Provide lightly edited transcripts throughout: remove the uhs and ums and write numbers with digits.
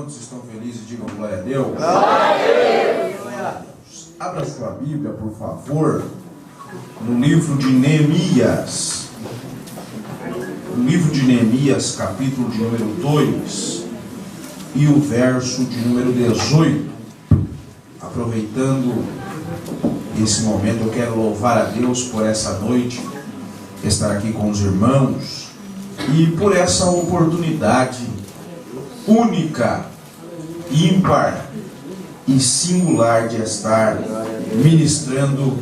Quantos estão felizes? Digam glória a Deus. Glória a Deus. Abra sua Bíblia, por favor, no livro de Neemias. No livro de Neemias, capítulo de número 2 e o verso de número 18. Aproveitando esse momento, eu quero louvar a Deus por essa noite, estar aqui com os irmãos e por essa oportunidade única, ímpar e singular de estar ministrando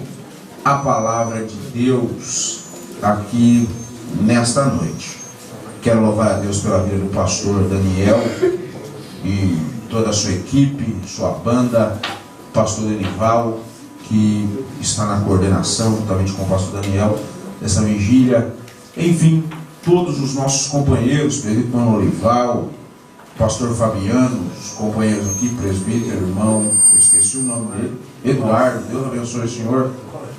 a palavra de Deus aqui nesta noite. Quero louvar a Deus pela vida do pastor Daniel e toda a sua equipe, sua banda, pastor Denival, que está na coordenação, juntamente com o pastor Daniel, dessa vigília. Enfim, todos os nossos companheiros, presbítero Mano Olival, pastor Fabiano, os companheiros aqui, presbítero, irmão, eu esqueci o nome dele, Eduardo, Deus abençoe o senhor,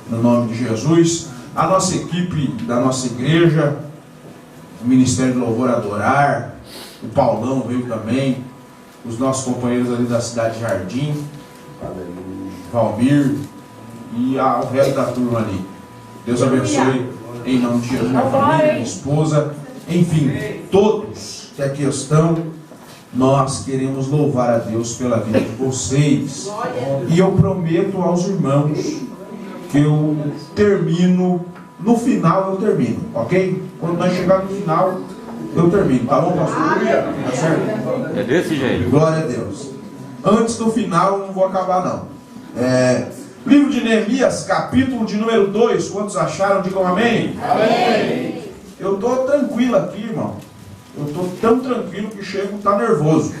no nome de Jesus. A nossa equipe da nossa igreja, o Ministério do Louvor Adorar, o Paulão veio também, os nossos companheiros ali da cidade de Jardim, Valmir e o resto da turma ali. Deus abençoe em nome de Jesus, minha família, minha esposa, enfim, todos que aqui estão. Nós queremos louvar a Deus pela vida de vocês. E eu prometo aos irmãos que eu termino, no final eu termino, ok? Quando nós chegarmos no final, eu termino, tá bom, pastor? Tá certo? É desse jeito. Glória a Deus. Antes do final, eu não vou acabar não. Livro de Neemias, capítulo de número 2. Quantos acharam? Digam amém. Amém. Eu estou tranquilo aqui, irmão. Eu estou tão tranquilo que chego a estar nervoso.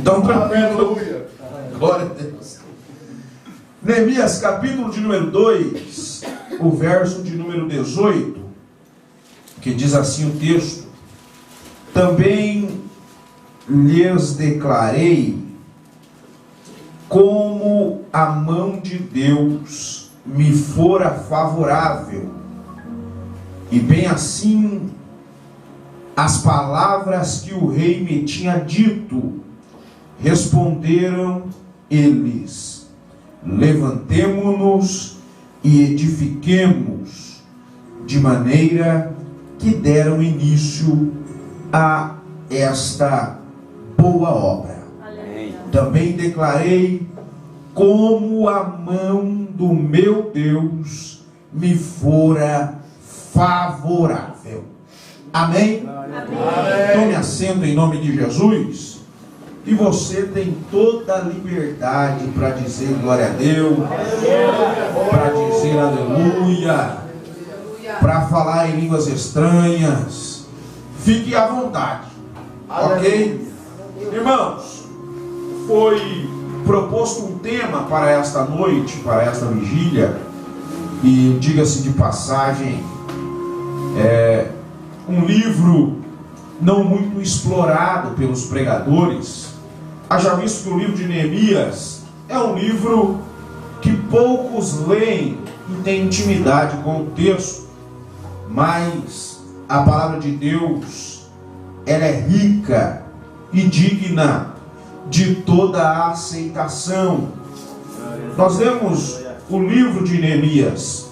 Tão tranquilo. Glória a Deus. Neemias, capítulo de número 2, o verso de número 18, que diz assim o texto: também lhes declarei como a mão de Deus me fora favorável, e bem assim as palavras que o rei me tinha dito. Responderam eles: levantemo-nos e edifiquemos, de maneira que deram início a esta boa obra. Amém. Também declarei como a mão do meu Deus me fora favorável. Amém? Amém. Tome assento em nome de Jesus. E você tem toda a liberdade para dizer glória a Deus, para dizer aleluia, para falar em línguas estranhas. Fique à vontade, ok? Irmãos, foi proposto um tema para esta noite, para esta vigília, e diga-se de passagem, um livro não muito explorado pelos pregadores. Haja visto que o livro de Neemias é um livro que poucos leem e têm intimidade com o texto, mas a palavra de Deus, ela é rica e digna de toda a aceitação. Nós lemos o livro de Neemias.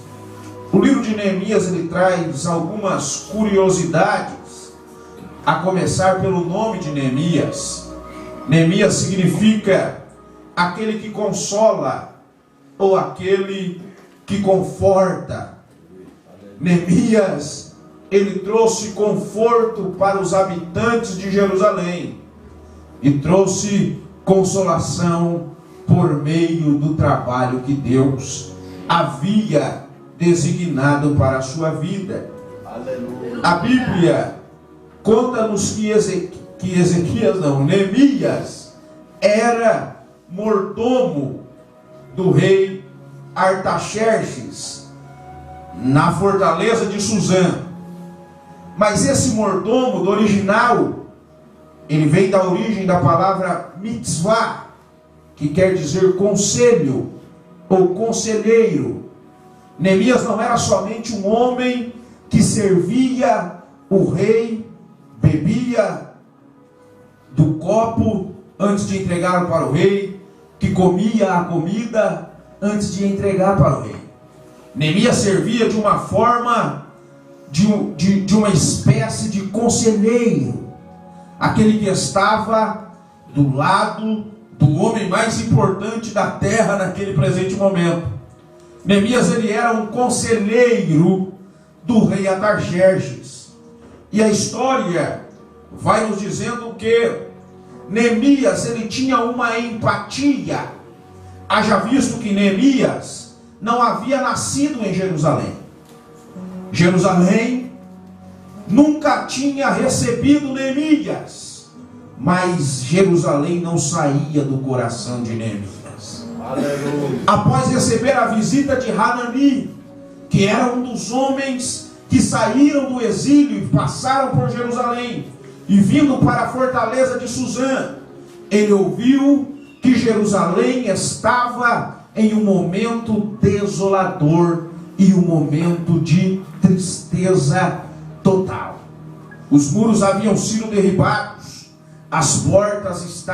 O livro de Neemias, ele traz algumas curiosidades, a começar pelo nome de Neemias. Neemias significa aquele que consola, ou aquele que conforta. Neemias, ele trouxe conforto para os habitantes de Jerusalém e trouxe consolação por meio do trabalho que Deus havia designado para a sua vida. Aleluia. A Bíblia conta-nos que Neemias era mordomo do rei Artaxerxes na fortaleza de Suzã. Mas esse mordomo, do original, ele vem da origem da palavra mitzvah, que quer dizer conselho ou conselheiro. Neemias não era somente um homem que servia o rei, bebia do copo antes de entregá-lo para o rei, que comia a comida antes de entregar para o rei. Neemias servia de uma forma, de uma espécie de conselheiro, aquele que estava do lado do homem mais importante da terra naquele presente momento. Neemias, ele era um conselheiro do rei Artaxerxes. E a história vai nos dizendo que Neemias, ele tinha uma empatia. Haja visto que Neemias não havia nascido em Jerusalém. Jerusalém nunca tinha recebido Neemias, mas Jerusalém não saía do coração de Neemias. Aleluia. Após receber a visita de Hanani, que era um dos homens que saíram do exílio e passaram por Jerusalém, e vindo para a fortaleza de Suzã, ele ouviu que Jerusalém estava em um momento desolador e um momento de tristeza total. Os muros haviam sido derribados, as portas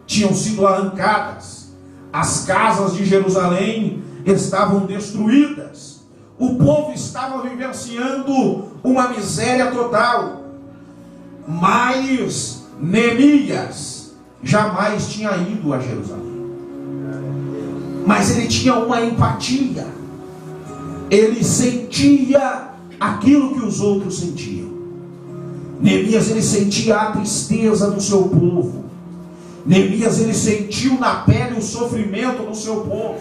tinham sido arrancadas, as casas de Jerusalém estavam destruídas, o povo estava vivenciando uma miséria total. Mas Neemias jamais tinha ido a Jerusalém. Mas ele tinha uma empatia. Ele sentia aquilo que os outros sentiam. Neemias, ele sentia a tristeza do seu povo. Neemias, ele sentiu na pele o sofrimento do seu povo.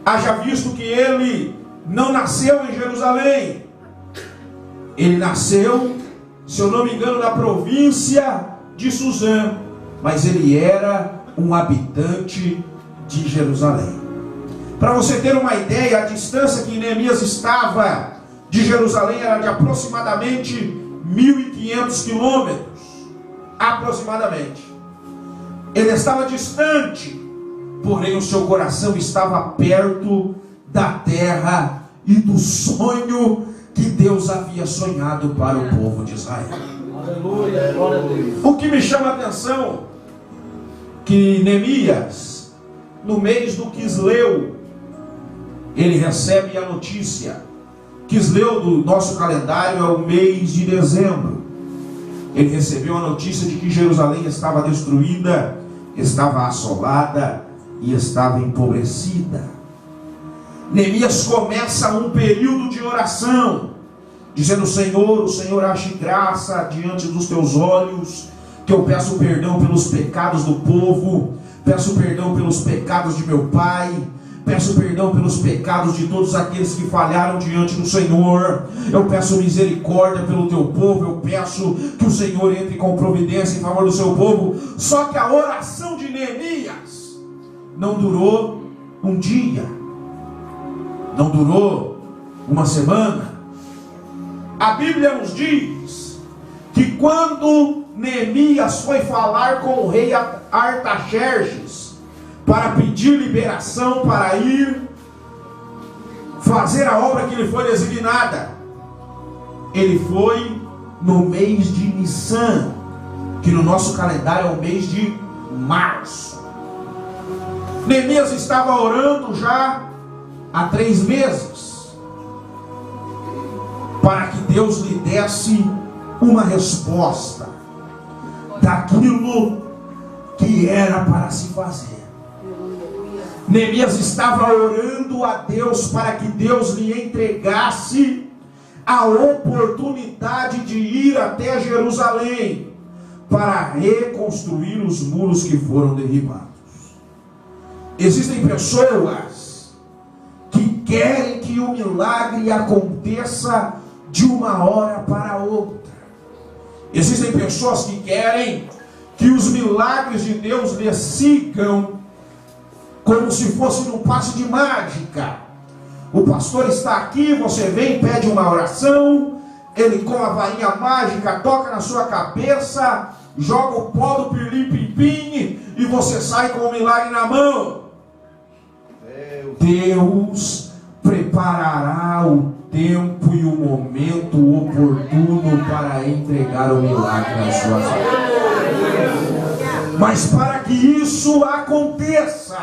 Haja visto que ele não nasceu em Jerusalém. Ele nasceu, se eu não me engano, na província de Suzã, mas ele era um habitante de Jerusalém. Para você ter uma ideia, a distância que Neemias estava de Jerusalém era de aproximadamente 1.500 quilômetros. Aproximadamente. Ele estava distante, porém o seu coração estava perto da terra e do sonho que Deus havia sonhado para o povo de Israel. Aleluia, glória a Deus. O que me chama a atenção, que Neemias, no mês do Quisleu, ele recebe a notícia. Quisleu do nosso calendário é o mês de dezembro. Ele recebeu a notícia de que Jerusalém estava destruída, estava assolada e estava empobrecida. Neemias começa um período de oração, dizendo: Senhor, o Senhor ache graça diante dos teus olhos, que eu peço perdão pelos pecados do povo, peço perdão pelos pecados de meu pai, peço perdão pelos pecados de todos aqueles que falharam diante do Senhor. Eu peço misericórdia pelo teu povo. Eu peço que o Senhor entre com providência em favor do seu povo. Só que a oração de Neemias não durou um dia, não durou uma semana. A Bíblia nos diz que quando Neemias foi falar com o rei Artaxerxes para pedir liberação para ir fazer a obra que lhe foi designada, ele foi no mês de Nissan, que no nosso calendário é o mês de março. Neemias estava orando já há 3 meses para que Deus lhe desse uma resposta daquilo que era para se fazer. Neemias estava orando a Deus para que Deus lhe entregasse a oportunidade de ir até Jerusalém para reconstruir os muros que foram derribados. Existem pessoas que querem que o milagre aconteça de uma hora para outra. Existem pessoas que querem que os milagres de Deus lhes sigam como se fosse num passe de mágica. O pastor está aqui, você vem, pede uma oração, ele com a varinha mágica toca na sua cabeça, joga o pó do pirlim-pim-pim e você sai com o milagre na mão. Deus preparará o tempo e o momento oportuno para entregar o milagre na sua vida. Mas para que isso aconteça,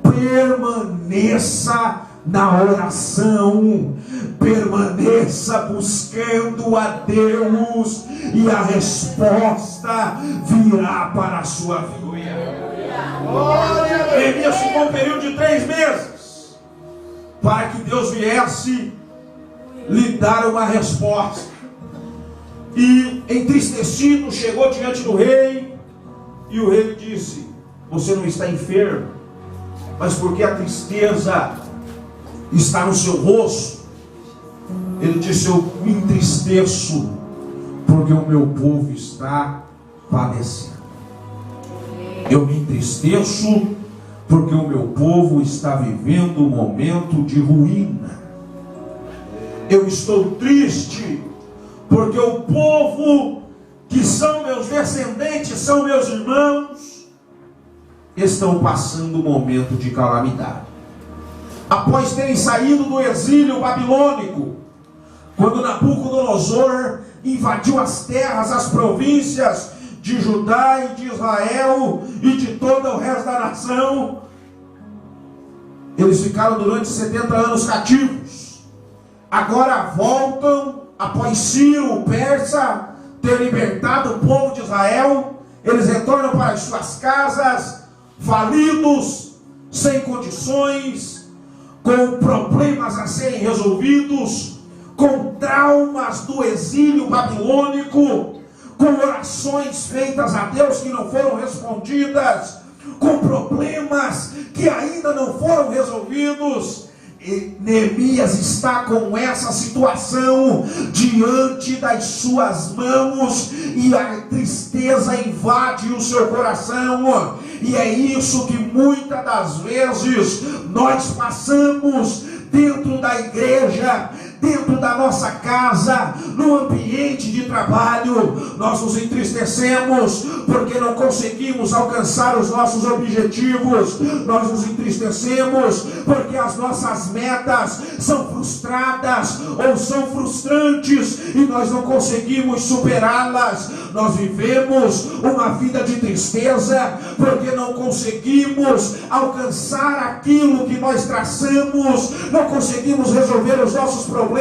permaneça na oração, permaneça buscando a Deus, e a resposta virá para a sua vida. Neemias ficou um período de 3 meses para que Deus viesse lhe dar uma resposta. E entristecido chegou diante do rei, e o rei disse: você não está enfermo, mas porque a tristeza está no seu rosto? Ele disse: eu me entristeço porque o meu povo está padecendo. Eu me entristeço porque o meu povo está vivendo um momento de ruína. Eu estou triste porque o povo, que são meus descendentes, são meus irmãos, estão passando um momento de calamidade. Após terem saído do exílio babilônico, quando Nabucodonosor invadiu as terras, as províncias de Judá e de Israel e de todo o resto da nação, eles ficaram durante 70 anos cativos. Agora voltam, após Ciro, o persa, ter libertado o povo de Israel. Eles retornam para as suas casas, falidos, sem condições, com problemas a serem resolvidos, com traumas do exílio babilônico, com orações feitas a Deus que não foram respondidas, com problemas que ainda não foram resolvidos. E Neemias está com essa situação diante das suas mãos, e a tristeza invade o seu coração. E é isso que muitas das vezes nós passamos dentro da igreja, dentro da nossa casa, no ambiente de trabalho. Nós nos entristecemos porque não conseguimos alcançar os nossos objetivos. Nós nos entristecemos porque as nossas metas são frustradas ou são frustrantes e nós não conseguimos superá-las. Nós vivemos uma vida de tristeza porque não conseguimos alcançar aquilo que nós traçamos, não conseguimos resolver os nossos problemas,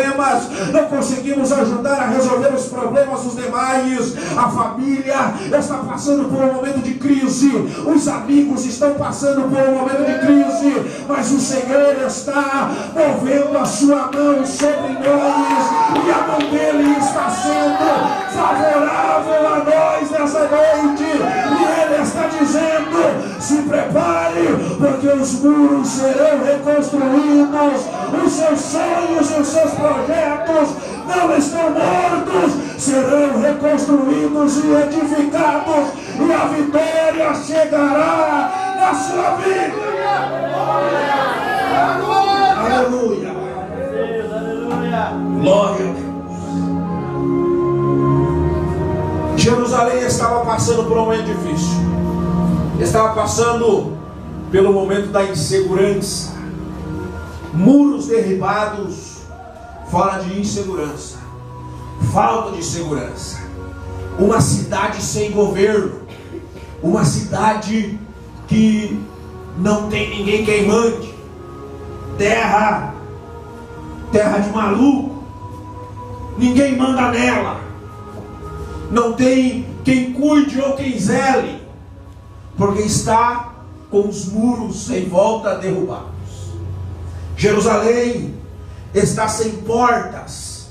não conseguimos ajudar a resolver os problemas dos demais. A família está passando por um momento de crise, os amigos estão passando por um momento de crise, mas o Senhor está movendo a sua mão sobre nós, e a mão dele está sendo favorável a nós nessa noite, e ele está dizendo: se prepare, porque os muros serão reconstruídos, os seus sonhos e os seus projetos não estão mortos, serão reconstruídos e edificados, e a vitória chegará na sua vida. Aleluia. Glória a Deus. Jerusalém estava passando por um momento difícil, estava passando pelo momento da insegurança. Muros derribados fala de insegurança, falta de segurança. Uma cidade sem governo, uma cidade que não tem ninguém quem mande, terra de maluco, ninguém manda nela, não tem quem cuide ou quem zele, porque está com os muros em volta derrubados. Jerusalém está sem portas,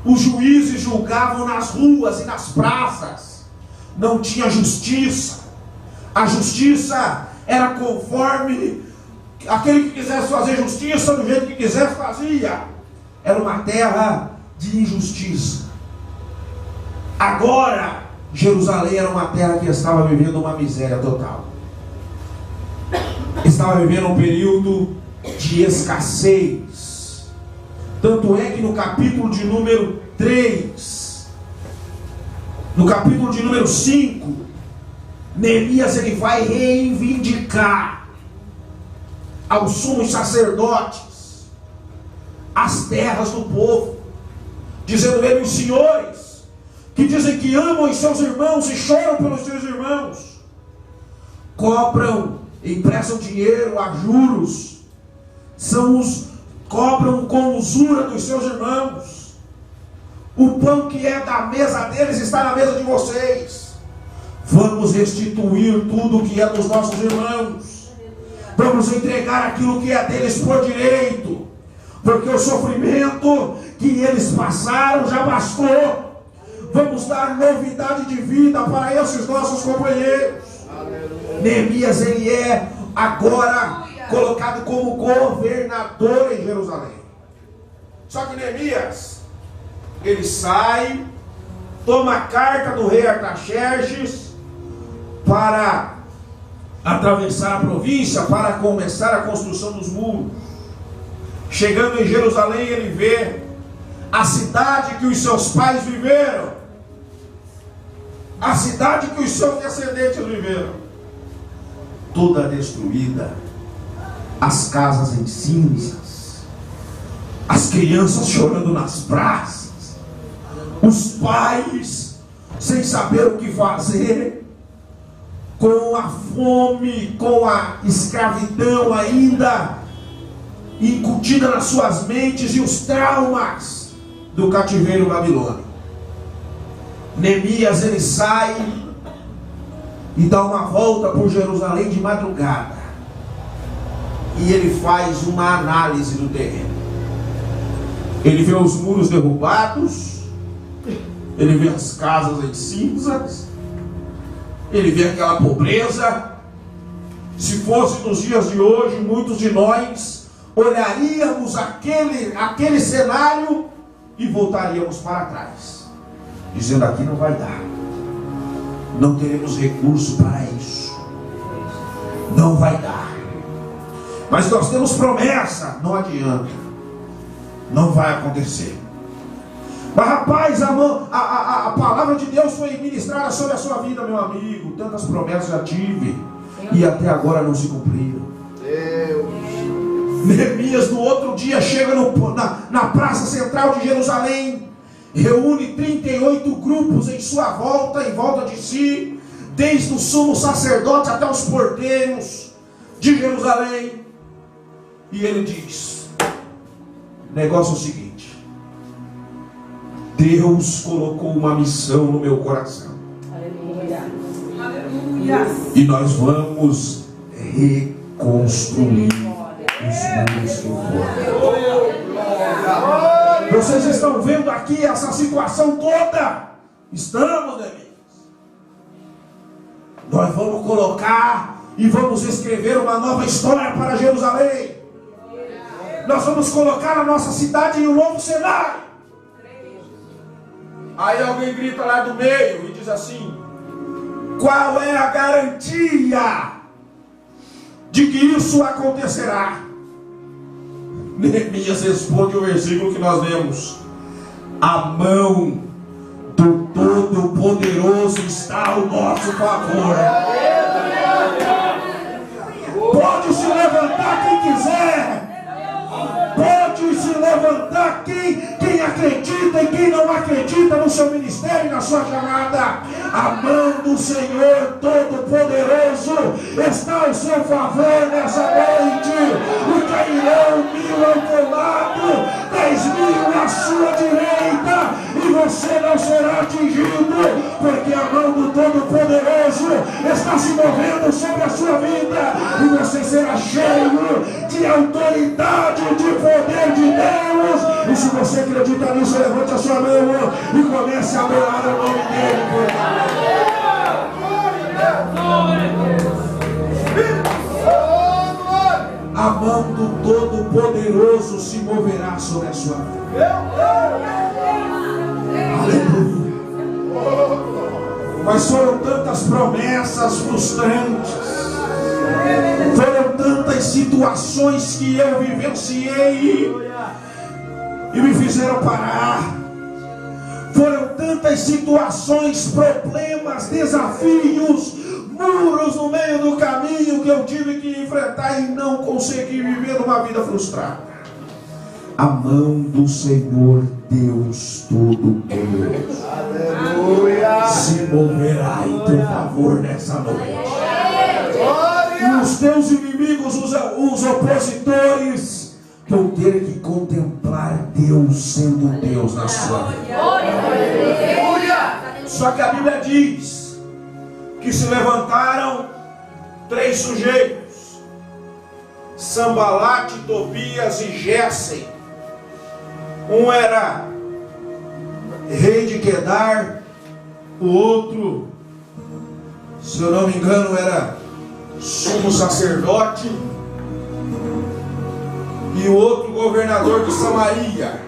os juízes julgavam nas ruas e nas praças, não tinha justiça, a justiça era conforme aquele que quisesse fazer justiça do jeito que quisesse fazia. Era uma terra de injustiça. Agora Jerusalém era uma terra que estava vivendo uma miséria total, estava vivendo um período de escassez. Tanto é que no capítulo de número 3, no capítulo de número 5, Neemias ele vai reivindicar aos sumos sacerdotes as terras do povo, dizendo ele: os senhores que dizem que amam os seus irmãos e choram pelos seus irmãos, cobram, emprestam dinheiro a juros, cobram com usura dos seus irmãos. O pão que é da mesa deles está na mesa de vocês. Vamos restituir tudo que é dos nossos irmãos. Vamos entregar aquilo que é deles por direito, porque o sofrimento que eles passaram já bastou. Vamos dar novidade de vida para esses nossos companheiros. Neemias, ele é agora colocado como governador em Jerusalém. Só que Neemias, ele sai, toma a carta do rei Artaxerxes para atravessar a província, para começar a construção dos muros. Chegando em Jerusalém, ele vê a cidade que os seus pais viveram, a cidade que os seus descendentes viveram, toda destruída, as casas em cinzas, as crianças chorando nas praças, os pais sem saber o que fazer, com a fome, com a escravidão ainda incutida nas suas mentes e os traumas do cativeiro babilônico. Neemias, ele sai e dá uma volta por Jerusalém de madrugada, e ele faz uma análise do terreno. Ele vê os muros derrubados, ele vê as casas em cinzas, ele vê aquela pobreza. Se fosse nos dias de hoje, muitos de nós olharíamos aquele cenário e voltaríamos para trás, dizendo: aqui não vai dar, não teremos recurso para isso, não vai dar. Mas nós temos promessa, não adianta, não vai acontecer. Mas rapaz, a palavra de Deus foi ministrada sobre a sua vida, meu amigo. Tantas promessas já tive e até agora não se cumpriram. Neemias no outro dia chega na praça central de Jerusalém, reúne 38 grupos em sua volta, em volta de si, desde o sumo sacerdote até os porteiros de Jerusalém, e ele diz: o negócio é o seguinte, Deus colocou uma missão no meu coração. Aleluia. Aleluia. E nós vamos reconstruir os muros que foram. Vocês estão vendo aqui essa situação toda? Estamos, amigos. Nós vamos colocar e vamos escrever uma nova história para Jerusalém. Nós vamos colocar a nossa cidade em um novo cenário. Aí alguém grita lá do meio e diz assim: qual é a garantia de que isso acontecerá? Neemias responde o versículo que nós lemos: a mão do Todo-Poderoso está ao nosso favor. Pode se levantar quem quiser, pode se levantar quem acredita e quem não acredita no seu ministério e na sua chamada. A mão do Senhor Todo-Poderoso está ao seu favor nessa noite. E cairão 1000 ao teu lado, 10.000 à sua direita, e você não será atingido, porque a mão do Todo-Poderoso está se movendo sobre a sua vida, e você será cheio de autoridade, de poder de Deus. E se você acredita nisso, levante a sua mão e comece a adorar o nome dele. A mão do Todo-Poderoso se moverá sobre a sua vida. Aleluia. Mas foram tantas promessas frustrantes, foram tantas situações que eu vivenciei e me fizeram parar. Foram tantas situações, problemas, desafios, muros no meio do caminho que eu tive que enfrentar e não consegui viver uma vida frustrada. A mão do Senhor Deus Todo-Poderoso. se moverá em teu favor nessa noite. E os teus inimigos, os opositores, vão ter que contemplar Deus sendo Deus na sua vida. Só que a Bíblia diz que se levantaram 3 sujeitos: Sambalate, Tobias e Gésem. Um era rei de Quedar, o outro, se eu não me engano, era sumo sacerdote, e o outro governador de Samaria.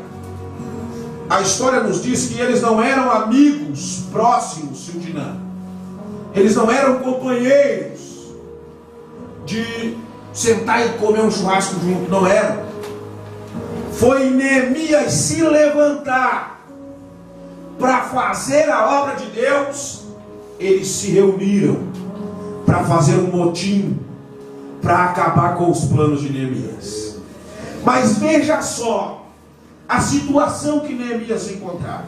A história nos diz que eles não eram amigos próximos, Sildinã. Eles não eram companheiros de sentar e comer um churrasco junto, não eram. Foi Neemias se levantar para fazer a obra de Deus. Eles se reuniram para fazer um motim, para acabar com os planos de Neemias. Mas veja só a situação que Neemias se encontrava.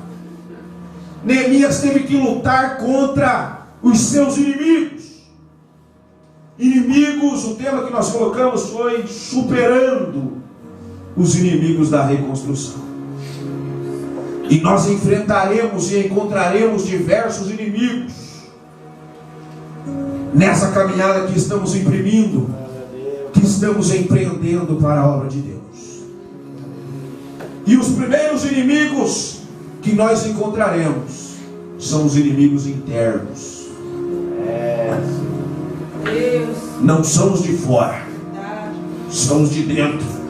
Neemias teve que lutar contra os seus inimigos. Inimigos, o tema que nós colocamos foi superando os inimigos da reconstrução. E nós enfrentaremos e encontraremos diversos inimigos nessa caminhada que estamos imprimindo, que estamos empreendendo para a obra de Deus. E os primeiros inimigos que nós encontraremos são os inimigos internos. Não são os de fora, são os de dentro.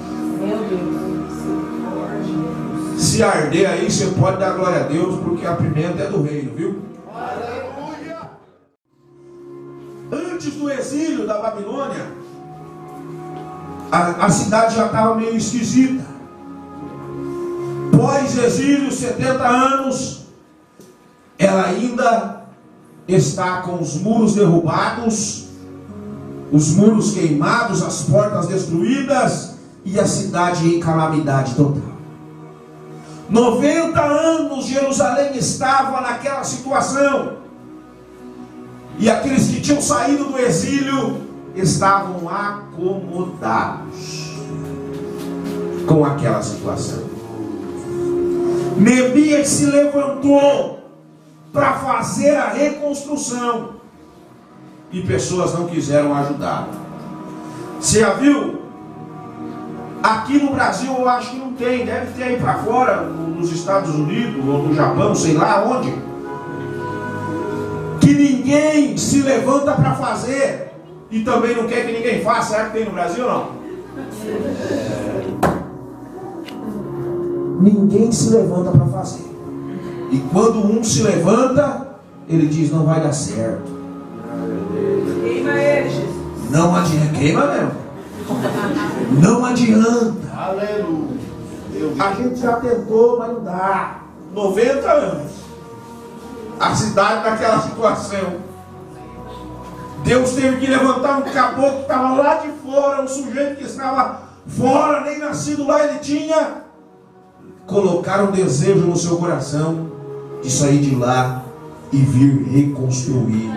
Se arder aí, você pode dar glória a Deus, porque a pimenta é do reino, viu? Aleluia! Antes do exílio da Babilônia, a cidade já estava meio esquisita. Pós-exílio, 70 anos, ela ainda está com os muros derrubados, os muros queimados, as portas destruídas e a cidade em calamidade total. 90 anos Jerusalém estava naquela situação, e aqueles que tinham saído do exílio estavam acomodados com aquela situação. Neemias se levantou para fazer a reconstrução, e pessoas não quiseram ajudar. Você já viu? Aqui no Brasil eu acho que não tem, deve ter aí para fora, nos Estados Unidos ou no Japão, sei lá onde, que ninguém se levanta para fazer e também não quer que ninguém faça. Será que tem no Brasil ou não? Ninguém se levanta para fazer, e quando um se levanta, ele diz: não vai dar certo. Queima ele, Jesus. Não adianta, queima mesmo. Não adianta. Aleluia. A gente já tentou, mas não dá. 90 anos. A cidade naquela situação. Deus teve que levantar um caboclo que estava lá de fora, um sujeito que estava fora, nem nascido lá ele tinha. Colocar um desejo no seu coração de sair de lá e vir reconstruir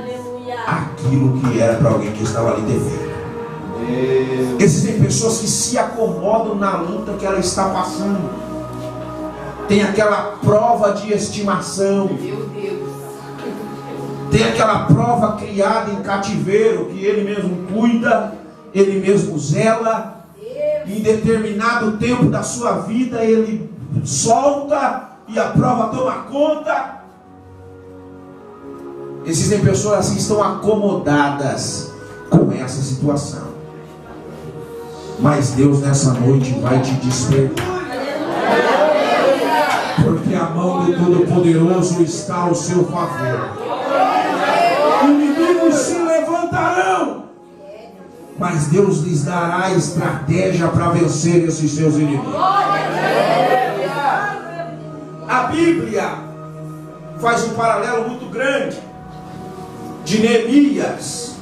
aquilo que era para alguém que estava ali devendo. Existem pessoas que se acomodam na luta que ela está passando. Tem aquela prova de estimação, tem aquela prova criada em cativeiro, que ele mesmo cuida, ele mesmo zela. Em determinado tempo da sua vida ele solta e a prova toma conta. Existem pessoas assim que estão acomodadas com essa situação. Mas Deus nessa noite vai te despertar, porque a mão do Todo-Poderoso está ao seu favor. Inimigos se levantarão, mas Deus lhes dará estratégia para vencer esses seus inimigos. A Bíblia faz um paralelo muito grande de Neemias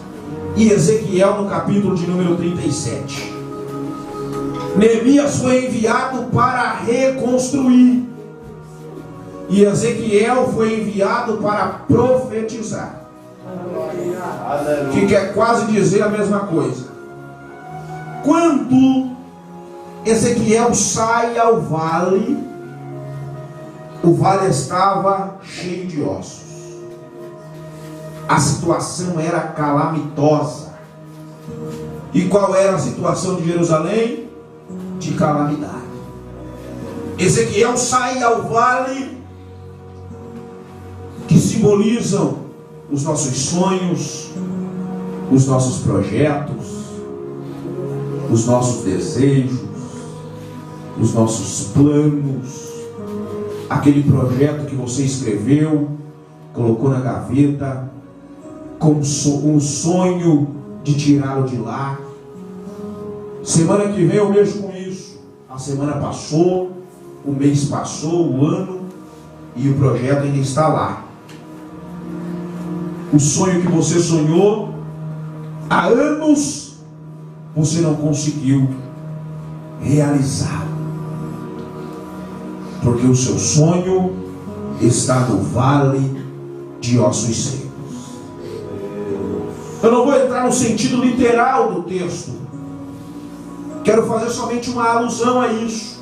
e Ezequiel no capítulo de número 37. Neemias foi enviado para reconstruir, E Ezequiel foi enviado para profetizar, que quer quase dizer a mesma coisa. Quando Ezequiel sai ao vale, o vale estava cheio de ossos. A situação era calamitosa. E qual era a situação de Jerusalém? De calamidade. Ezequiel sai ao vale, que simbolizam os nossos sonhos, os nossos projetos, os nossos desejos, os nossos planos, aquele projeto que você escreveu, colocou na gaveta, com um sonho de tirá-lo de lá. Semana que vem eu mexo com isso. A semana passou, o mês passou, o ano, e o projeto ainda está lá. O sonho que você sonhou há anos, você não conseguiu realizar, porque o seu sonho está no vale de ossos secos. Eu não vou entrar no sentido literal do texto, quero fazer somente uma alusão a isso.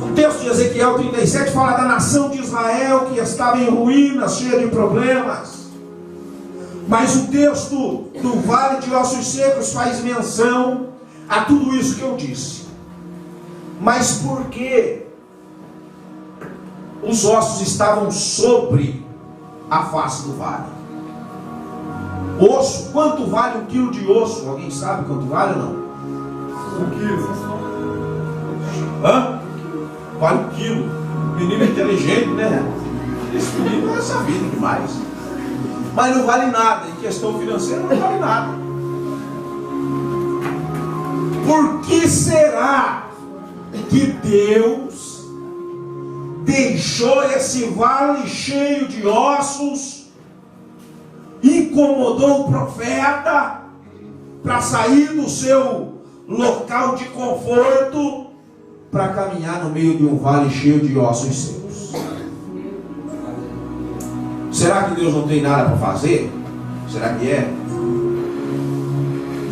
O texto de Ezequiel 37 fala da nação de Israel que estava em ruínas, cheia de problemas. Mas o texto do vale de ossos secos faz menção a tudo isso que eu disse. Mas por que os ossos estavam sobre a face do vale? Osso, quanto vale um quilo de osso? Alguém sabe quanto vale ou não? 1 quilo. Hã? Vale 1 quilo. Menino inteligente, né? Esse menino é sabido demais. Mas não vale nada. Em questão financeira não vale nada. Por que será que Deus deixou esse vale cheio de ossos, incomodou o profeta para sair do seu local de conforto para caminhar no meio de um vale cheio de ossos secos? Será que Deus não tem nada para fazer? Será que é?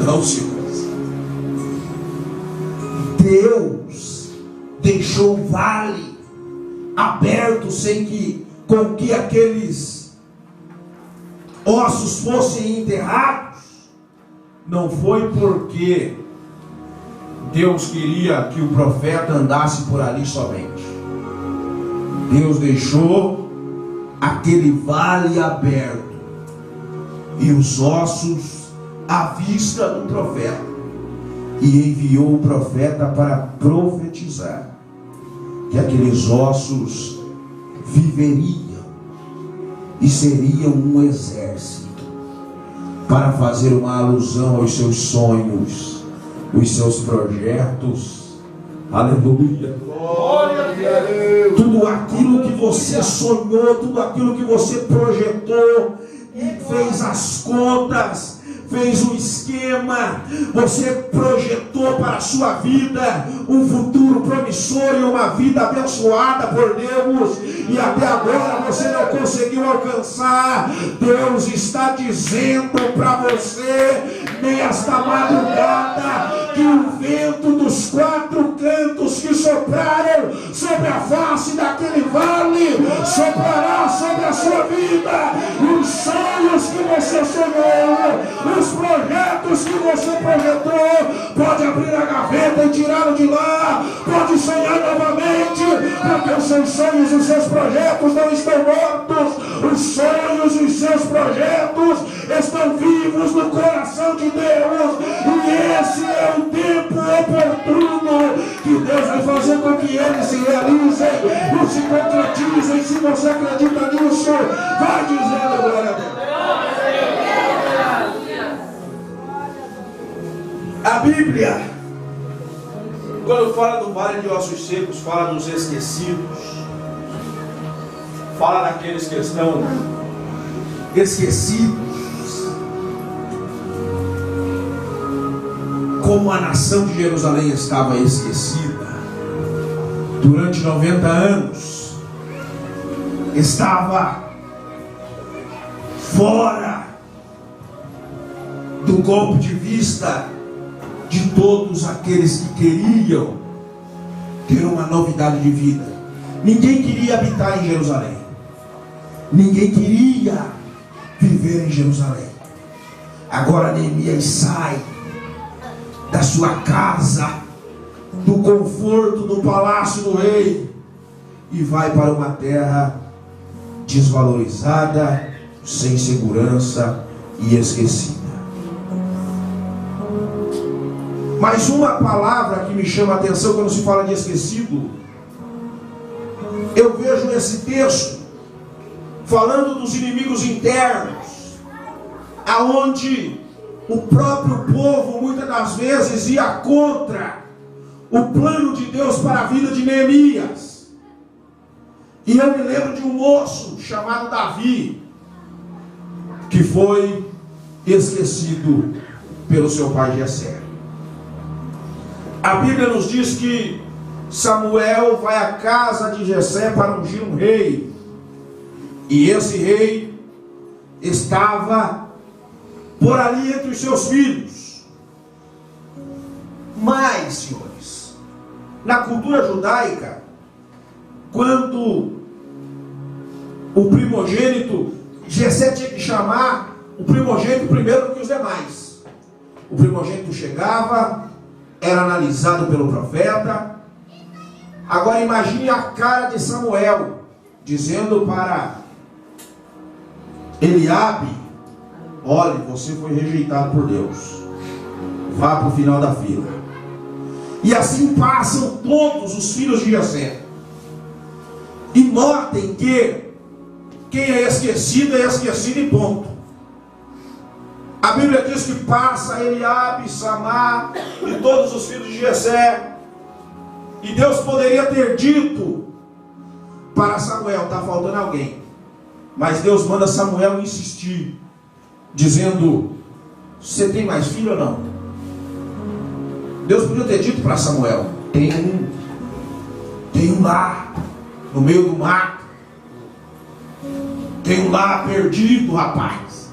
Não, senhores. Deus deixou o vale aberto com que aqueles ossos fossem enterrados. Não foi porque Deus queria que o profeta andasse por ali somente. Deus deixou aquele vale aberto e os ossos à vista do profeta, e enviou o profeta para profetizar que aqueles ossos viveriam e seriam um exército, para fazer uma alusão aos seus sonhos, os seus projetos. Aleluia. Glória a Deus. Tudo aquilo que você sonhou, tudo aquilo que você projetou e fez as contas, fez um esquema, você projetou para a sua vida um futuro promissor e uma vida abençoada por Deus, e até agora você não conseguiu alcançar. Deus está dizendo para você nesta madrugada que o vento dos 4 cantos que sopraram sobre a face daquele vale soprará sobre a sua vida. Os sonhos que você sonhou, os projetos que você projetou, pode abrir a gaveta e tirá-lo de lá, pode sonhar novamente, porque os seus sonhos e os seus projetos não estão mortos. Os sonhos e os seus projetos estão vivos no coração de Deus, e esse é o tempo oportuno que Deus vai fazer com que eles se realizem e se concretizem. Se você acredita nisso, vai dizendo glória a Deus. A Bíblia, quando fala do vale de ossos secos, fala dos esquecidos, fala daqueles que estão esquecidos, como a nação de Jerusalém estava esquecida. durante 90 anos, estava fora do golpe de vista de todos aqueles que queriam ter uma novidade de vida. Ninguém queria habitar em Jerusalém. Ninguém queria viver em Jerusalém. Agora Neemias sai da sua casa, do conforto do palácio do rei, e vai para uma terra desvalorizada, sem segurança e esquecida. Mas uma palavra que me chama a atenção quando se fala de esquecido, eu vejo nesse texto falando dos inimigos internos, aonde o próprio povo muitas das vezes ia contra o plano de Deus para a vida de Neemias. E eu me lembro de um moço chamado Davi, que foi esquecido pelo seu pai Jessé. A Bíblia nos diz que Samuel vai à casa de Jessé para ungir um rei. E esse rei estava por ali entre os seus filhos. Mas, senhores, na cultura judaica, quando o primogênito, Jessé tinha que chamar o primogênito primeiro do que os demais. O primogênito chegava, era analisado pelo profeta. Agora imagine a cara de Samuel dizendo para Eliabe: olhe, você foi rejeitado por Deus, vá para o final da fila. E assim passam todos os filhos de Jessé. E notem que quem é esquecido e ponto. A Bíblia diz que passa Eliabe, Samá e todos os filhos de Jessé. E Deus poderia ter dito para Samuel: está faltando alguém. Mas Deus manda Samuel insistir, dizendo: você tem mais filho ou não? Deus podia ter dito para Samuel: tem um lá no meio do mato, tem um lá perdido, rapaz,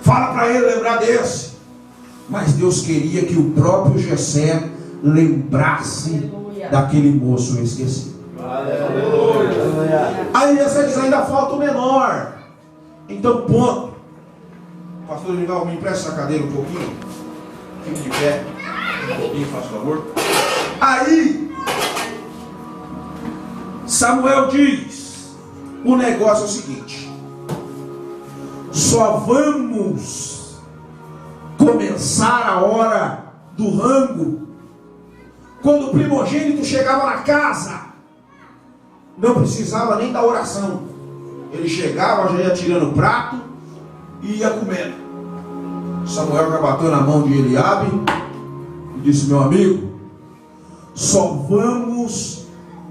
fala para ele lembrar desse. Mas Deus queria que o próprio Jessé lembrasse daquele moço esquecido. Aí Jessé diz: ainda falta o menor. Então, ponto. Pastor Nival, me empresta essa cadeira um pouquinho. Fique de pé um pouquinho, faz favor. Aí Samuel diz: o negócio é o seguinte, só vamos começar a hora do rango quando o primogênito chegava na casa. Não precisava nem da oração. Ele chegava, já ia tirando o prato e ia comendo. Samuel já bateu na mão de Eliabe e disse: meu amigo, só vamos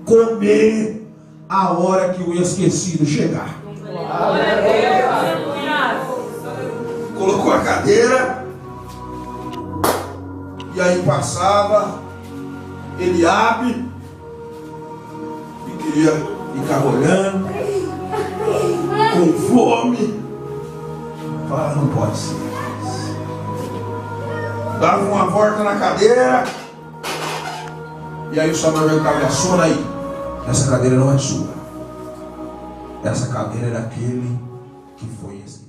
comer a hora que o esquecido chegar. Colocou a cadeira, e aí passava Eliabe e queria ficar olhando, com fome. Fala: não pode ser. Dava uma volta na cadeira, e aí o Samuel já estava: assona aí, essa cadeira não é sua, essa cadeira é daquele que foi esquecido.